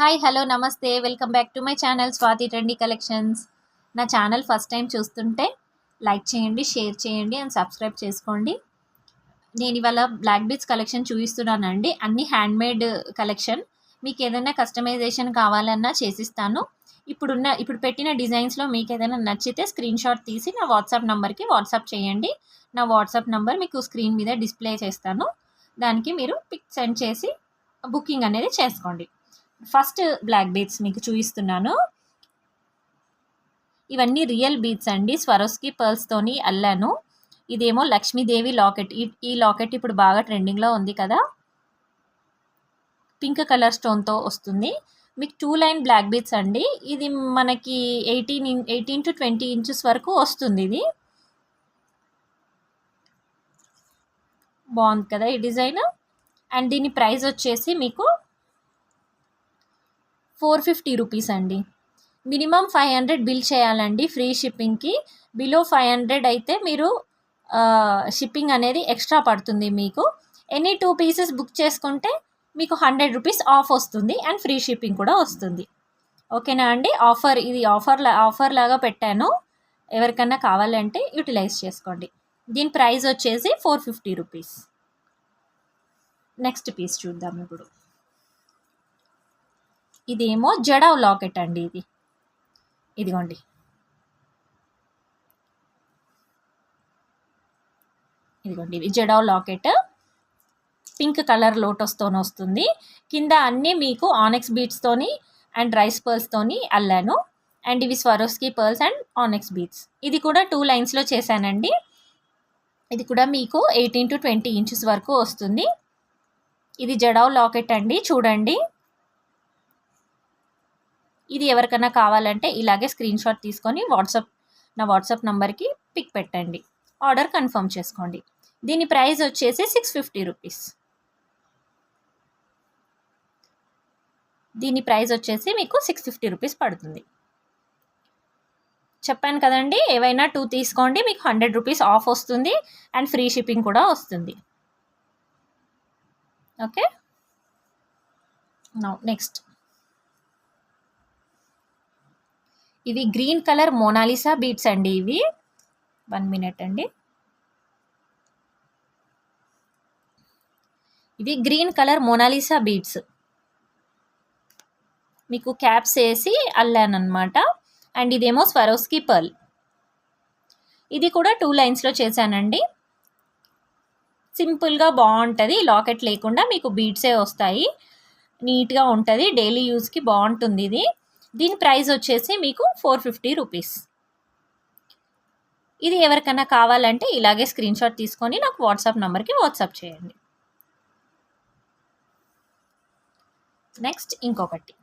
Hi hello నమస్తే welcome back to my channel Swathi trendy collections. నా channel first time చూస్తుంటే like చేయండి, share చేయండి అండ్ సబ్స్క్రైబ్ చేసుకోండి. నేను ఇవాళ బ్లాక్ బీడ్స్ కలెక్షన్ చూపిస్తున్నానండి. అన్ని హ్యాండ్మేడ్ కలెక్షన్. మీకు ఏదైనా కస్టమైజేషన్ కావాలన్నా చేసిస్తాను. ఇప్పుడు పెట్టిన డిజైన్స్లో మీకు ఏదైనా నచ్చితే స్క్రీన్ షాట్ తీసి నా వాట్సాప్ నెంబర్కి వాట్సాప్ చేయండి. నా వాట్సాప్ నెంబర్ మీకు స్క్రీన్ మీద డిస్ప్లే చేస్తాను. దానికి మీరు పిక్ సెండ్ చేసి బుకింగ్ అనేది చేసుకోండి. ఫస్ట్ బ్లాక్ బీడ్స్ మీకు చూపిస్తున్నాను. ఇవన్నీ రియల్ బీడ్స్ అండి. స్వరోస్కి పర్ల్స్తోని అల్లాను. ఇదేమో లక్ష్మీదేవి లాకెట్. ఈ లాకెట్ ఇప్పుడు బాగా ట్రెండింగ్లో ఉంది కదా. పింక్ కలర్ స్టోన్తో వస్తుంది. మీకు 2 లైన్ బ్లాక్ బీడ్స్ అండి. ఇది మనకి 18 to 20 ఇంచెస్ వరకు వస్తుంది. ఇది బాగుంది కదా ఈ డిజైన్. అండ్ దీని ప్రైస్ వచ్చేసి మీకు 450 రూపీస్ అండి. మినిమం 500 బిల్ చేయాలండి ఫ్రీ షిప్పింగ్కి. బిలో 500 అయితే మీరు షిప్పింగ్ అనేది ఎక్స్ట్రా పడుతుంది మీకు. ఎనీ 2 పీసెస్ బుక్ చేసుకుంటే మీకు 100 రూపీస్ ఆఫ్ వస్తుంది అండ్ ఫ్రీ షిప్పింగ్ కూడా వస్తుంది. ఓకేనా అండి. ఇది ఆఫర్ లాగా పెట్టాను. ఎవరికన్నా కావాలంటే యూటిలైజ్ చేసుకోండి. దీని ప్రైస్ వచ్చేసి 450 రూపీస్. నెక్స్ట్ పీస్ చూద్దాం ఇప్పుడు. ఇదేమో జడావ్ లాకెట్ అండి. ఇదిగోండి. ఇది జడావ్ లాకెట్. పింక్ కలర్ లోటస్తోని వస్తుంది. కింద అన్నీ మీకు ఆనెక్స్ బీడ్స్తోని అండ్ రైస్ పర్ల్స్తోని అల్లాను. అండ్ ఇవి స్వరోస్కి పర్ల్స్ అండ్ ఆనెక్స్ బీడ్స్. ఇది కూడా 2 లైన్స్లో చేశానండి. ఇది కూడా మీకు 18 to 20 ఇంచెస్ వరకు వస్తుంది. ఇది జడావ్ లాకెట్ అండి. చూడండి. ఇది ఎవరికైనా కావాలంటే ఇలాగే స్క్రీన్ షాట్ తీసుకొని నా వాట్సాప్ నెంబర్కి పిక్ పెట్టండి. ఆర్డర్ కన్ఫర్మ్ చేసుకోండి. దీని ప్రైస్ వచ్చేసి 650 రూపీస్. దీని ప్రైస్ వచ్చేసి మీకు 650 రూపీస్ పడుతుంది. చెప్పాను కదండి, ఏవైనా 2 తీసుకోండి, మీకు 100 రూపీస్ ఆఫ్ వస్తుంది అండ్ ఫ్రీ షిప్పింగ్ కూడా వస్తుంది. ఓకే. Now next. ఇవి గ్రీన్ కలర్ మోనాలిసా బీడ్స్ అండి. ఇవి 1 మినిట్ అండి. ఇవి గ్రీన్ కలర్ మోనాలిసా బీడ్స్. మీకు క్యాప్స్ వేసి అల్లానమాట. అండ్ ఇదేమో స్వరోస్కి పర్ల్. ఇది కూడా 2 లైన్స్లో చేశానండి. సింపుల్గా బాగుంటుంది. లాకెట్ లేకుండా మీకు బీడ్సే వస్తాయి. నీట్గా ఉంటుంది. డైలీ యూస్కి బాగుంటుంది ఇది. దీని ప్రైస్ వచ్చేసి మీకు 450 రూపీస్. ఇది ఎవరికైనా కావాలంటే ఇలాగే స్క్రీన్ షాట్ తీసుకొని నాకు వాట్సాప్ నెంబర్కి వాట్సాప్ చేయండి. నెక్స్ట్ ఇంకొకటి.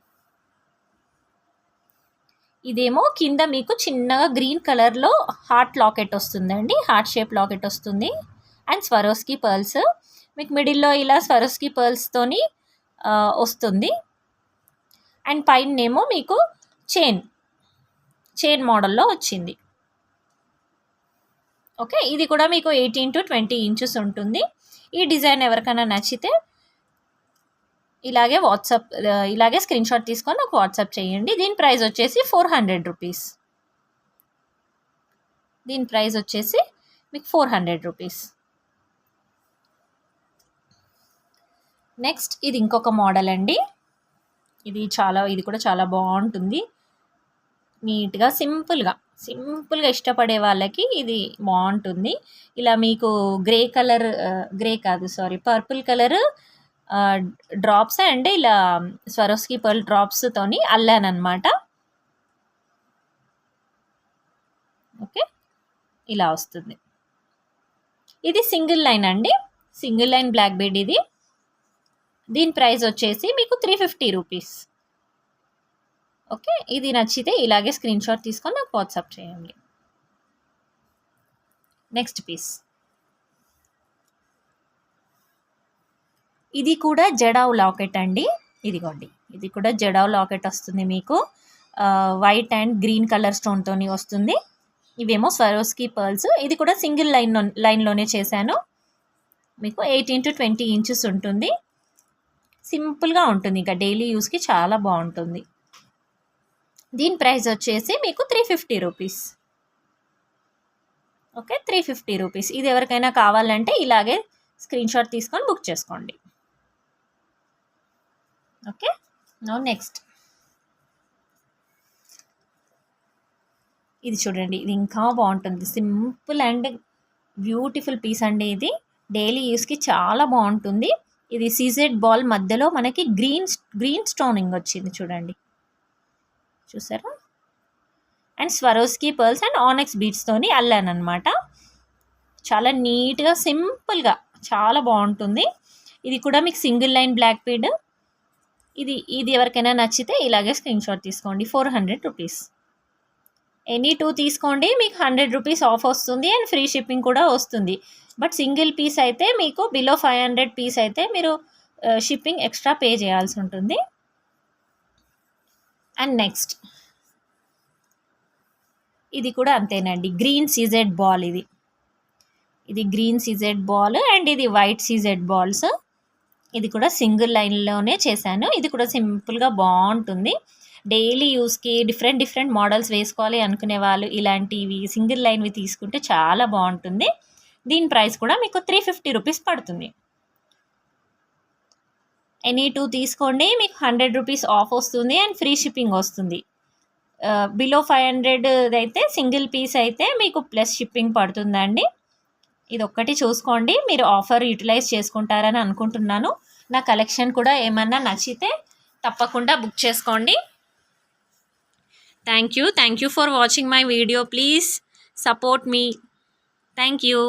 ఇదేమో కింద మీకు చిన్నగా గ్రీన్ కలర్లో హార్ట్ లాకెట్ వస్తుందండి. హార్ట్ షేప్ లాకెట్ వస్తుంది. And Swarovski pearls. మీకు మిడిల్లో ఇలా స్వరోస్కి పర్ల్స్తోని వస్తుంది. అండ్ పైనేమో మీకు చైన్ మోడల్లో వచ్చింది. ఓకే. ఇది కూడా మీకు 18 to 20 ఇంచెస్ ఉంటుంది. ఈ డిజైన్ ఎవరికైనా నచ్చితే ఇలాగే స్క్రీన్ షాట్ తీసుకొని నాకు వాట్సాప్ చేయండి. దీని ప్రైస్ వచ్చేసి 400 రూపీస్. దీని ప్రైస్ వచ్చేసి మీకు 400 రూపీస్. నెక్స్ట్ ఇది ఇంకొక మోడల్ అండి. ఇది కూడా చాలా బాగుంటుంది. నీట్గా సింపుల్గా ఇష్టపడే వాళ్ళకి ఇది బాగుంటుంది. ఇలా మీకు పర్పుల్ కలర్ డ్రాప్స్ అండ్ ఇలా స్వరోస్కి పర్ల్ డ్రాప్స్తోని అల్లానమాట. ఓకే. ఇలా వస్తుంది. ఇది సింగిల్ లైన్ అండి. సింగిల్ లైన్ బ్లాక్ బీడ్ ఇది. దీని ప్రైస్ వచ్చేసి మీకు 350 రూపీస్. ఓకే. ఇది నచ్చితే ఇలాగే స్క్రీన్ షాట్ తీసుకొని నాకు వాట్సాప్ చేయండి. Next piece. ఇది కూడా జడావ్ లాకెట్ అండి. ఇదిగోండి. ఇది కూడా జడావ్ లాకెట్ వస్తుంది మీకు. వైట్ అండ్ గ్రీన్ కలర్ స్టోన్తోని వస్తుంది. ఇవేమో స్వరోస్కి పర్ల్స్. ఇది కూడా సింగిల్ లైన్లోనే చేశాను. మీకు 18 to 20 ఇంచెస్ ఉంటుంది. సింపుల్గా ఉంటుంది, ఇంకా డైలీ యూస్కి చాలా బాగుంటుంది. దీని ప్రైస్ వచ్చేసి మీకు 350 రూపీస్. Okay, 350 rupees. ఇది ఎవరికైనా కావాలంటే ఇలాగే స్క్రీన్ షాట్ తీసుకొని బుక్ చేసుకోండి. ఓకే, నౌ నెక్స్ట్ ఇది చూడండి, ఇది ఇంకా బాగుంటుంది. సింపుల్ అండ్ బ్యూటిఫుల్ పీస్ అండి. ఇది డైలీ యూస్కి చాలా బాగుంటుంది. ఇది సీజెడ్ బాల్ మధ్యలో మనకి గ్రీన్ స్టోనింగ్ వచ్చింది చూడండి, చూసారా? అండ్ స్వరోస్కి పర్ల్స్ అండ్ ఆనెక్స్ బీట్స్తోని అల్లాను అనమాట. చాలా నీట్గా సింపుల్గా చాలా బాగుంటుంది. ఇది కూడా మీకు సింగిల్ లైన్ బ్లాక్ బీడ్. ఇది ఎవరికైనా నచ్చితే ఇలాగే స్క్రీన్ షాట్ తీసుకోండి. 400 రూపీస్. ఎనీ 2 తీసుకోండి, మీకు 100 రూపీస్ ఆఫ్ వస్తుంది అండ్ ఫ్రీ షిప్పింగ్ కూడా వస్తుంది. బట్ సింగిల్ పీస్ అయితే మీకు బిలో 500 పీస్ అయితే మీరు షిప్పింగ్ ఎక్స్ట్రా పే చేయాల్సి ఉంటుంది. అండ్ నెక్స్ట్ ఇది కూడా అంతేనండి, గ్రీన్ సీజెడ్ బాల్. ఇది గ్రీన్ సీజెడ్ బాల్ అండ్ ఇది వైట్ సీజెడ్ బాల్స్. ఇది కూడా సింగిల్ లైన్లోనే చేశాను. ఇది కూడా సింపుల్గా బాగుంటుంది. డైలీ యూస్కి డిఫరెంట్ మోడల్స్ వేసుకోవాలి అనుకునే వాళ్ళు ఇలాంటివి సింగిల్ లైన్వి తీసుకుంటే చాలా బాగుంటుంది. దీని ప్రైస్ కూడా మీకు 350 రూపీస్ పడుతుంది. ఎనీ 2 తీసుకోండి, మీకు 100 రూపీస్ ఆఫ్ వస్తుంది అండ్ ఫ్రీ షిప్పింగ్ వస్తుంది. బిలో 500 అయితే సింగిల్ పీస్ అయితే మీకు ప్లస్ షిప్పింగ్ పడుతుందండి. ఇది ఒక్కటి చూసుకోండి, మీరు ఆఫర్ యూటిలైజ్ చేసుకుంటారని అనుకుంటున్నాను. నా కలెక్షన్ కూడా ఏమన్నా నచ్చితే తప్పకుండా బుక్ చేసుకోండి. Thank you for watching my video. Please support me. Thank you.